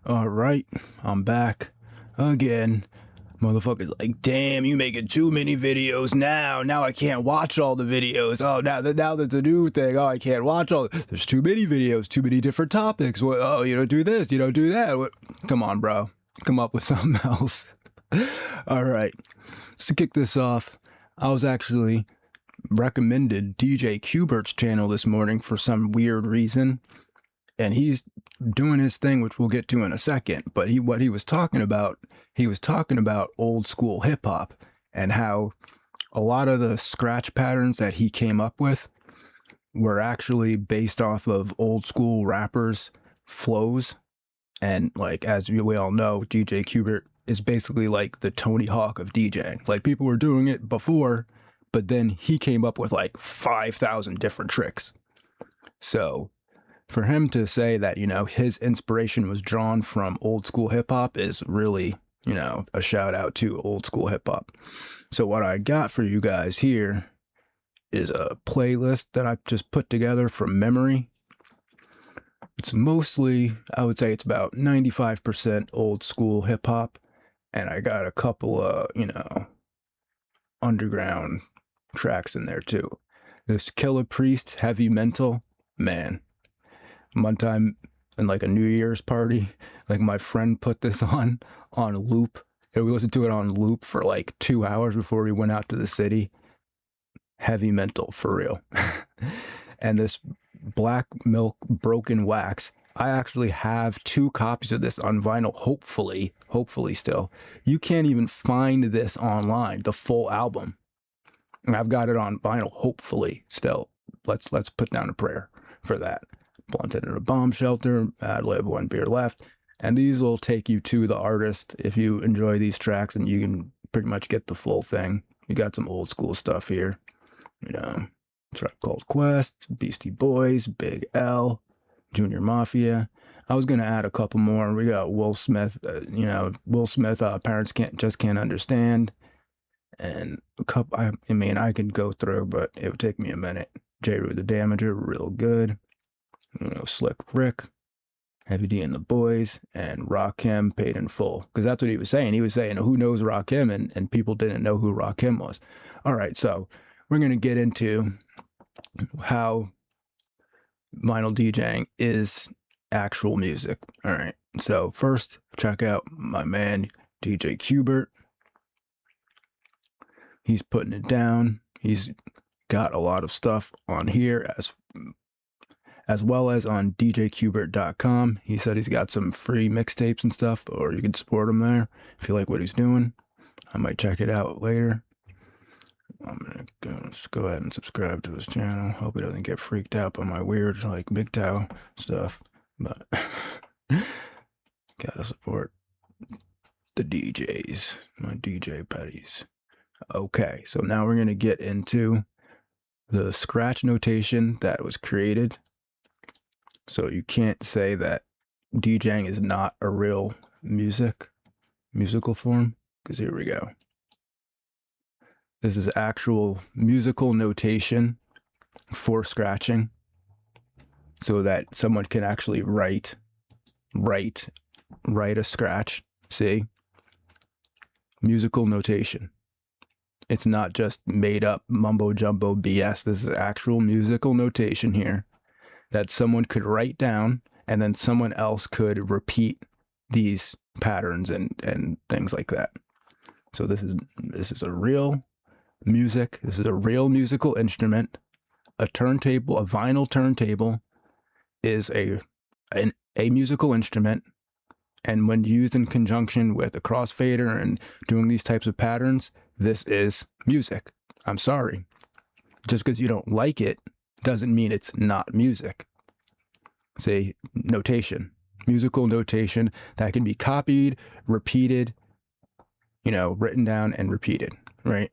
All right, I'm back again. Motherfucker's like, damn, you making too many videos now. Now I can't watch all the videos. Oh, now that's a new thing. Oh, I can't watch all. There's too many videos, too many different topics. What? Oh, you don't do this, you don't do that. What? Come on, bro. Come up with something else. All right, just to kick this off, I was actually recommended DJ Cubert's channel this morning for some weird reason, and he's doing his thing, which we'll get to in a second. But what he was talking about old school hip hop and how a lot of the scratch patterns that he came up with were actually based off of old school rappers' flows. And like, as we all know, DJ Cubert is basically like the Tony Hawk of DJing. Like, people were doing it before, but then he came up with like 5,000 different tricks. So for him to say that, his inspiration was drawn from old school hip hop is really, a shout out to old school hip hop. So what I got for you guys here is a playlist that I just put together from memory. It's mostly, I would say it's about 95% old school hip hop. And I got a couple of, underground tracks in there too. This Killer Priest, Heavy Mental, man. One time in like a New Year's party, like my friend put this on loop, and we listened to it on loop for like 2 hours before we went out to the city. Heavy Mental, for real. And this Black Milk Broken Wax, I actually have 2 copies of this on vinyl, hopefully still. You can't even find this online, the full album. And I've got it on vinyl, hopefully still. Let's put down a prayer for that. Blunted in a Bomb Shelter, Ad Lib, One Beer Left. And these will take you to the artist if you enjoy these tracks, and you can pretty much get the full thing. You got some old school stuff here. Tribe Called Quest, Beastie Boys, Big L, Junior Mafia. I was going to add a couple more. We got Will Smith, Will Smith, Parents Can't Understand. And a couple, I could go through, but it would take me a minute. J. Rue the Damager, real good. Slick Rick, Heavy D and the Boys, and Rakim, Paid in Full. Because that's what he was saying. He was saying, who knows Rakim? And people didn't know who Rakim was. All right, so we're going to get into how vinyl DJing is actual music. All right, so first, check out my man, DJ Cubert. He's putting it down. He's got a lot of stuff on here as well as on djcubert.com. He said he's got some free mixtapes and stuff, or you can support him there if you like what he's doing. I might check it out later. I'm gonna go ahead and subscribe to his channel. Hope he doesn't get freaked out by my weird, like, MGTOW stuff, but gotta support the DJs, my DJ buddies. Okay, so now we're gonna get into the scratch notation that was created. So you can't say that DJing is not a real musical form, because here we go. This is actual musical notation for scratching, so that someone can actually write a scratch. See? Musical notation. It's not just made up mumbo jumbo BS. This is actual musical notation here that someone could write down, and then someone else could repeat these patterns and things like that. So this is a real music. This is a real musical instrument. A turntable, a vinyl turntable, is a musical instrument, and when used in conjunction with a crossfader and doing these types of patterns, this is music. I'm sorry. Just because you don't like it doesn't mean it's not music. Say notation, musical notation that can be copied, repeated, written down and repeated, right?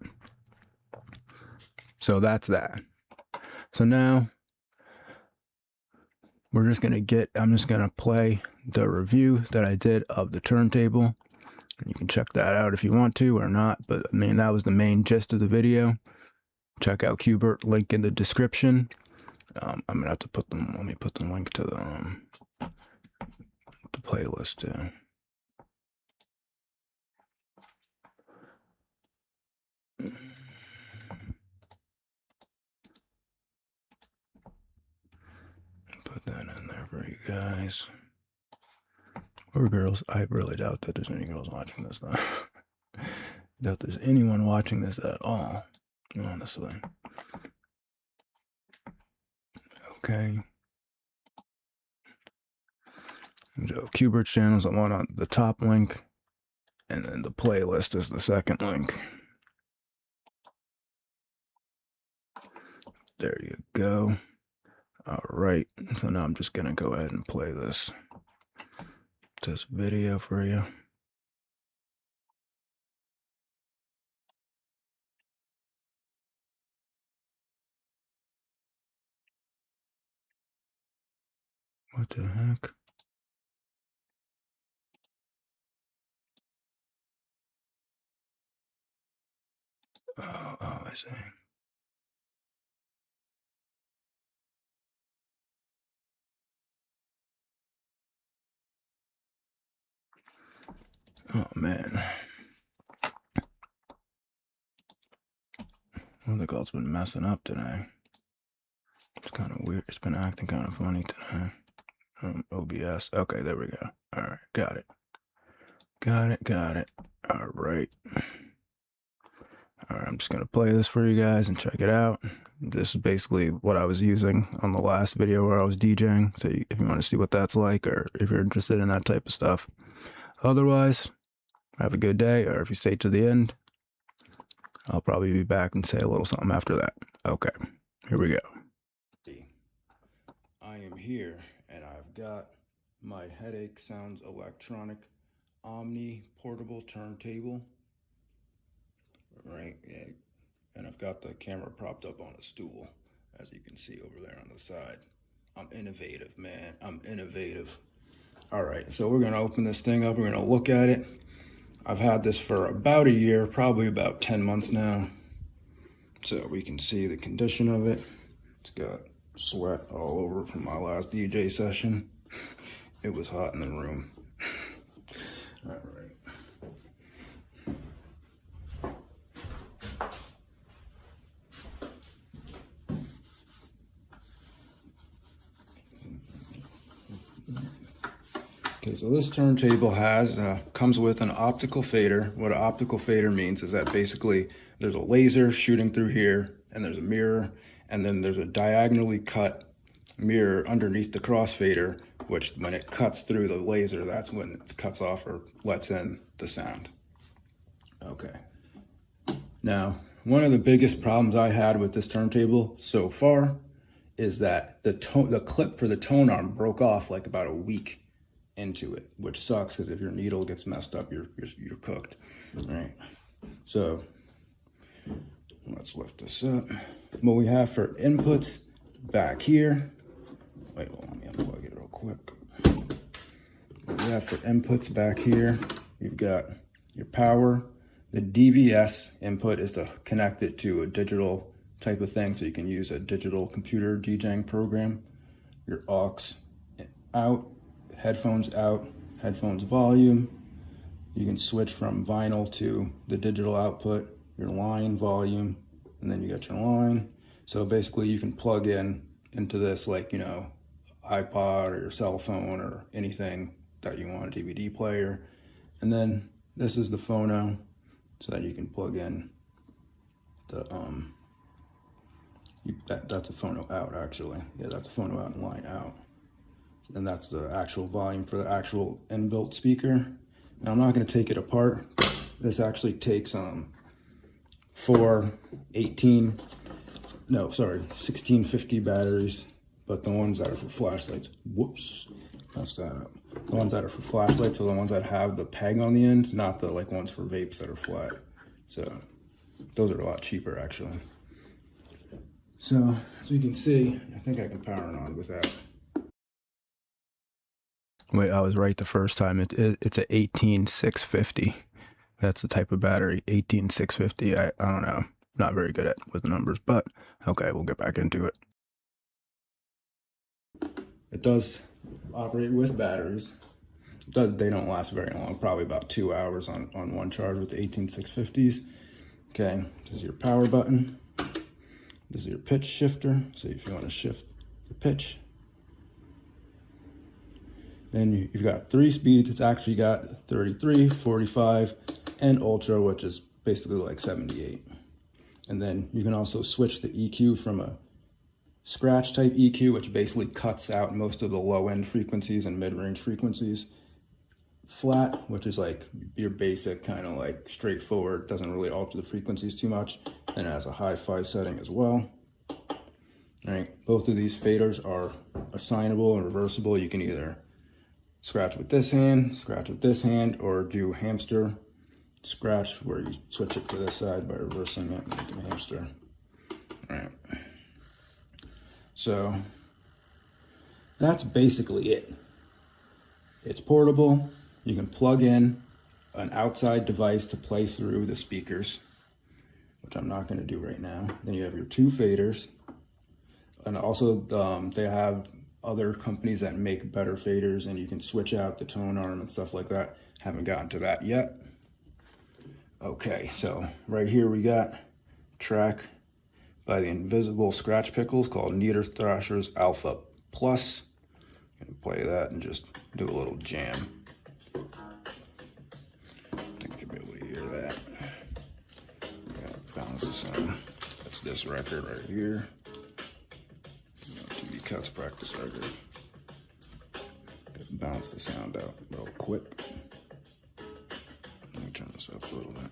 So that's that. So now I'm just going to play the review that I did of the turntable. You can check that out if you want to or not, but that was the main gist of the video. Check out Cubert, link in the description. I'm gonna have to let me put the link to the playlist too. Put that in there for you guys. Or girls. I really doubt that there's any girls watching this though. Doubt there's anyone watching this at all, honestly. Okay. So Qbert's channel is the one on the top link, and then the playlist is the second link. There you go. All right. So now I'm just gonna go ahead and play this video for you. What the heck? Oh, I see. Oh man. Well, the call's been messing up today. It's kind of weird. It's been acting kind of funny today. OBS. Okay, there we go. All right, got it. Got it. All right. All right, I'm just gonna play this for you guys and check it out. This is basically what I was using on the last video where I was DJing. So if you want to see what that's like, or if you're interested in that type of stuff. Otherwise, have a good day, or if you stay to the end, I'll probably be back and say a little something after that. Okay, here we go. I am here, and I've got my Headache Sounds electronic Omni portable turntable. Right, yeah. And I've got the camera propped up on a stool, as you can see over there on the side. I'm innovative, man. I'm innovative. All right, so we're gonna open this thing up. We're gonna look at it. I've had this for about a year, probably about 10 months now. So we can see the condition of it. It's got sweat all over from my last DJ session. It was hot in the room. All right. Okay, so this turntable comes with an optical fader. What an optical fader means is that basically there's a laser shooting through here, and there's a mirror, and then there's a diagonally cut mirror underneath the crossfader, which when it cuts through the laser, that's when it cuts off or lets in the sound. Okay. Now, one of the biggest problems I had with this turntable so far is that the clip for the tone arm broke off like about a week into it, which sucks because if your needle gets messed up, you're cooked. All right. So let's lift this up. What we have for inputs back here. Wait, well, let me unplug it real quick. What we have for inputs back here, you've got your power. The DVS input is to connect it to a digital type of thing, so you can use a digital computer DJing program. Your aux out, headphones volume. You can switch from vinyl to the digital output, your line volume, and then you got your line. So basically you can plug into this like, you know, iPod or your cell phone or anything that you want, a DVD player. And then this is the phono, so that you can plug in the, that's a phono out actually. Yeah, that's a phono out and line out. And that's the actual volume for the actual inbuilt speaker. Now I'm not going to take it apart. This actually takes 1650 batteries, but the ones that are for flashlights, whoops, messed that up. The ones that are for flashlights are the ones that have the peg on the end, not the like ones for vapes that are flat. So those are a lot cheaper actually. So as you can see, I think I can power it on with that. Wait, I was right the first time. It's a 18650. That's the type of battery, 18650. I don't know. Not very good with numbers, but okay, we'll get back into it. It does operate with batteries. They don't last very long, probably about 2 hours on one charge with the 18650s. Okay, this is your power button. This is your pitch shifter, so if you want to shift the pitch. Then you've got 3 speeds. It's actually got 33, 45, and ultra, which is basically like 78. And then you can also switch the EQ from a scratch type EQ, which basically cuts out most of the low end frequencies and mid-range frequencies. Flat, which is like your basic kind of like straightforward, doesn't really alter the frequencies too much. And it has a hi-fi setting as well. All right, both of these faders are assignable and reversible. You can either scratch with this hand, scratch with this hand, or do hamster scratch where you switch it to this side by reversing it and making a hamster. All right. So that's basically it. It's portable. You can plug in an outside device to play through the speakers, which I'm not going to do right now. Then you have your 2 faders. And also they have other companies that make better faders, and you can switch out the tone arm and stuff like that. Haven't gotten to that yet. Okay, so right here we got a track by the Invisible Scratch Pickles called Neater Thrashers Alpha Plus. I'm gonna play that and just do a little jam. I think you'll be able to hear that. Balance the sound. That's this record right here. TV Cuts practice record. Just balance the sound out real quick. Let me turn this up a little bit.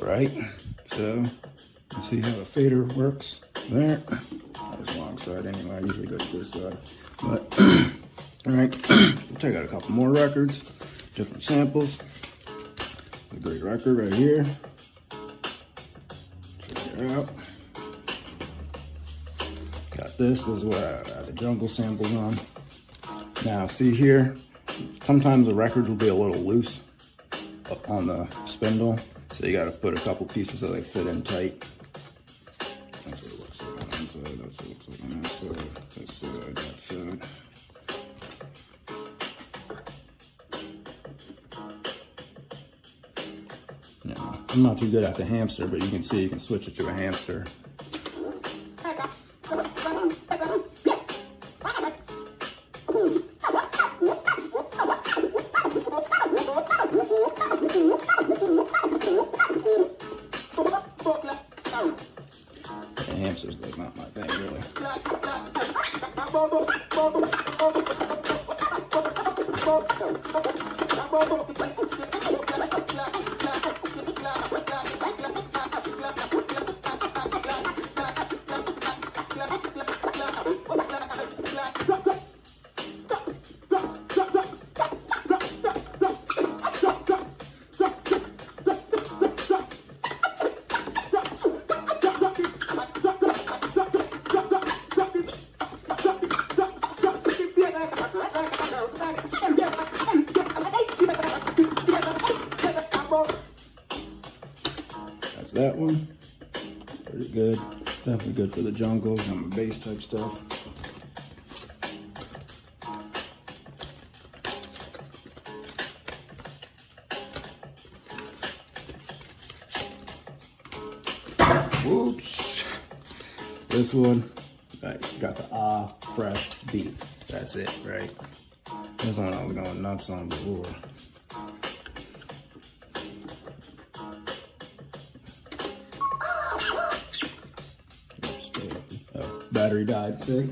Right, so you see how the fader works there. That was the wrong side anyway. I usually go to this side. But all right, we'll check out a couple more records, different samples. A great record right here. Check it out. Got this. This is what I have the jungle samples on. Now, see here, sometimes the records will be a little loose up on the spindle. So you got to put a couple pieces so they fit in tight. That's what it looks like on the inside. That's what it looks like on this side. That side. Yeah, I'm not too good at the hamster, but you can see you can switch it to a hamster. The hamster's like not my thing really. that's that one. Pretty good. Definitely good for the jungles and the bass type stuff. Whoops. This one, got the fresh beat. That's it, right? This one I was going nuts on before. Oh, battery died, see?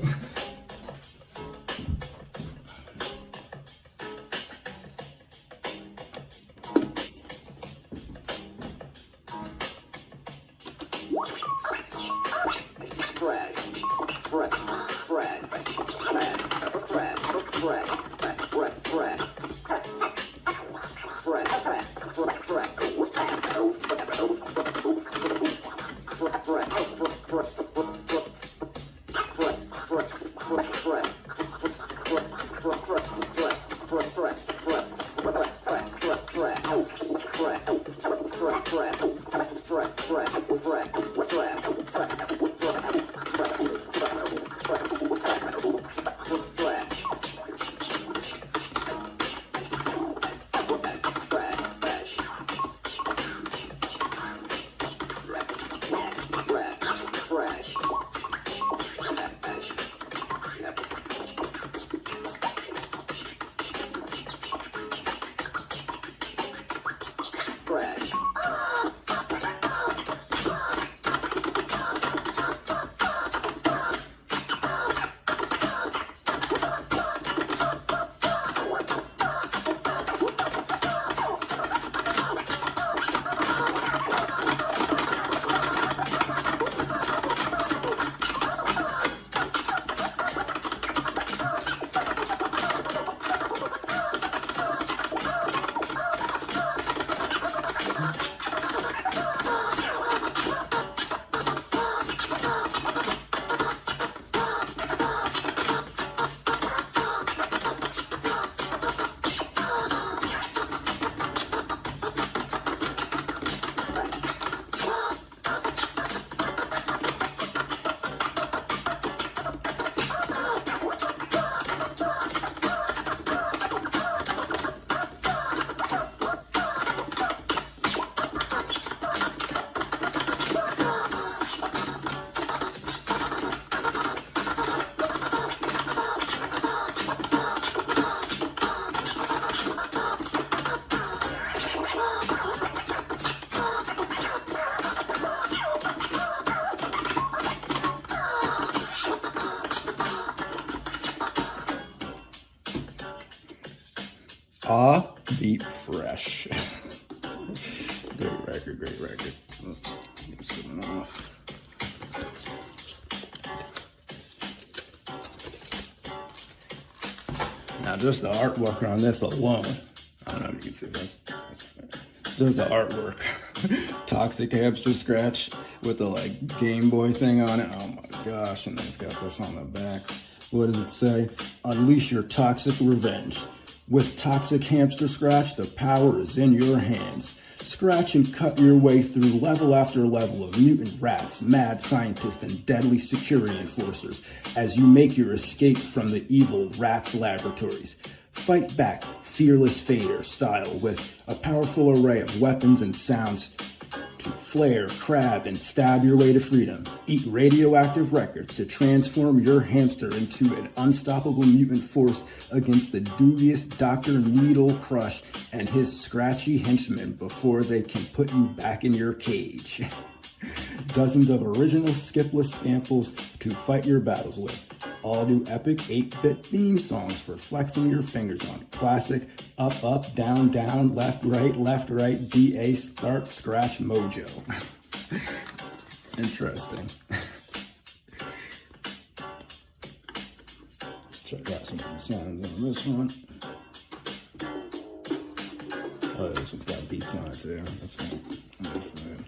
Beat fresh. Great record, great record. Oops, something off. Now just the artwork on this alone, I don't know if you can see this. Just the artwork. Toxic Hamster Scratch with the like Game Boy thing on it. Oh my gosh, and then it's got this on the back. What does it say? Unleash your toxic revenge. With Toxic Hamster Scratch, the power is in your hands. Scratch and cut your way through level after level of mutant rats, mad scientists, and deadly security enforcers as you make your escape from the evil rats' laboratories. Fight back Fearless Fader style with a powerful array of weapons and sounds to flare, crab, and stab your way to freedom. Eat radioactive records to transform your hamster into an unstoppable mutant force against the dubious Dr. Needle Crush and his scratchy henchmen before they can put you back in your cage. Dozens of original skipless samples to fight your battles with. All new epic 8-bit theme songs for flexing your fingers on. Classic up, up, down, down, left, right, DA, start, scratch, mojo. Interesting. Check out some of the sounds on this one. Oh, this one's got beats on it too. This one, on this side.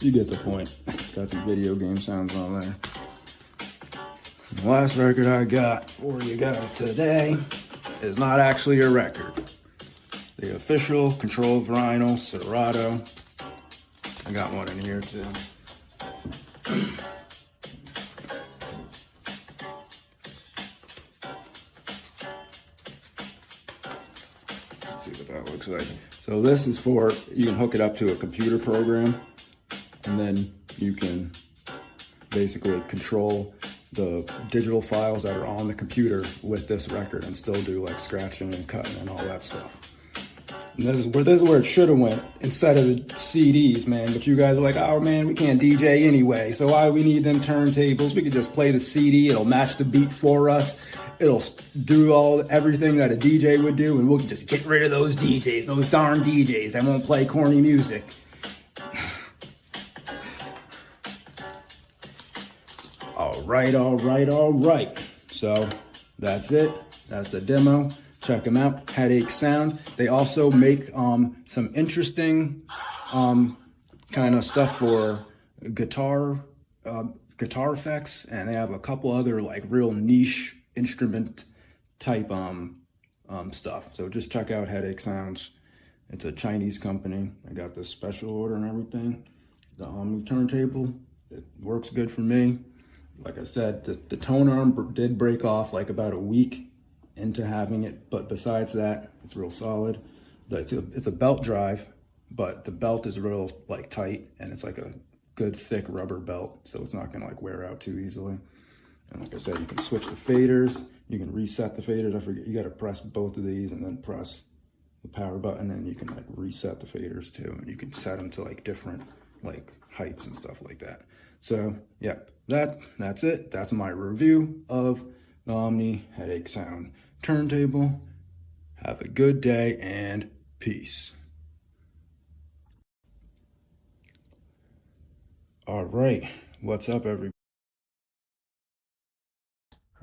you get the point. It's got some video game sounds on there. The last record I got for you guys today is not actually a record. The official Control Vinyl Serato. I got one in here too. Let's see what that looks like. So this is for, you can hook it up to a computer program, and then you can basically control the digital files that are on the computer with this record and still do like scratching and cutting and all that stuff. And this is where it should have went instead of the CDs, man. But you guys are like, oh man, we can't DJ anyway, so why do we need them turntables? We could just play the CD, it'll match the beat for us, it'll do everything that a DJ would do, and we'll just get rid of those DJs, those darn DJs that won't play corny music. All right. So that's it. That's the demo. Check them out. Headache Sound. They also make some interesting kind of stuff for guitar effects, and they have a couple other like real niche instrument type stuff. So just check out Headache Sounds. It's a Chinese company. I got this special order and everything. The Omni turntable. It works good for me. Like I said, the tone arm did break off like about a week into having it, but besides that, it's real solid. It's a belt drive, but the belt is real like tight, and it's like a good thick rubber belt, so it's not gonna like wear out too easily. And like I said, you can switch the faders, you can reset the faders. I forget, you gotta press both of these and then press the power button, and you can like reset the faders too, and you can set them to like different like heights and stuff like that. So yeah, that's it. That's my review of the Omni Headache Sound turntable. Have a good day and peace. All right, what's up, everybody?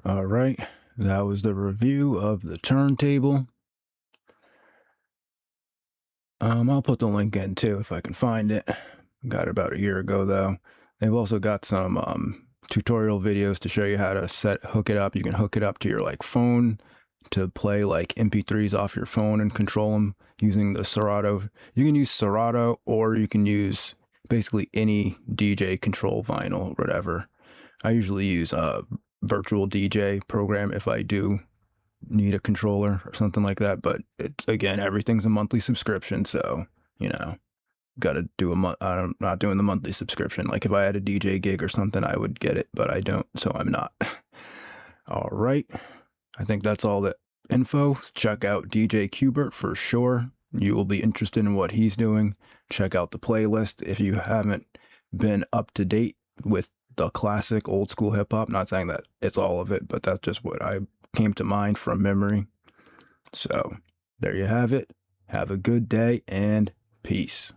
All right, that was the review of the turntable. I'll put the link in too if I can find it. Got it about a year ago though. They've also got some tutorial videos to show you how to hook it up. You can hook it up to your like phone to play like MP3s off your phone and control them using the Serato. You can use Serato, or you can use basically any DJ control vinyl or whatever. I usually use a virtual DJ program if I do need a controller or something like that, but it's, again, everything's a monthly subscription, so got to do I'm not doing the monthly subscription. Like if I had a DJ gig or something, I would get it, but I don't, so I'm not. All right, I think that's all the info. Check out DJ Qbert for sure. You will be interested in what he's doing. Check out the playlist if you haven't been up to date with the classic old school hip hop. Not saying that it's all of it, but that's just what I came to mind from memory. So there you have it. Have a good day and peace.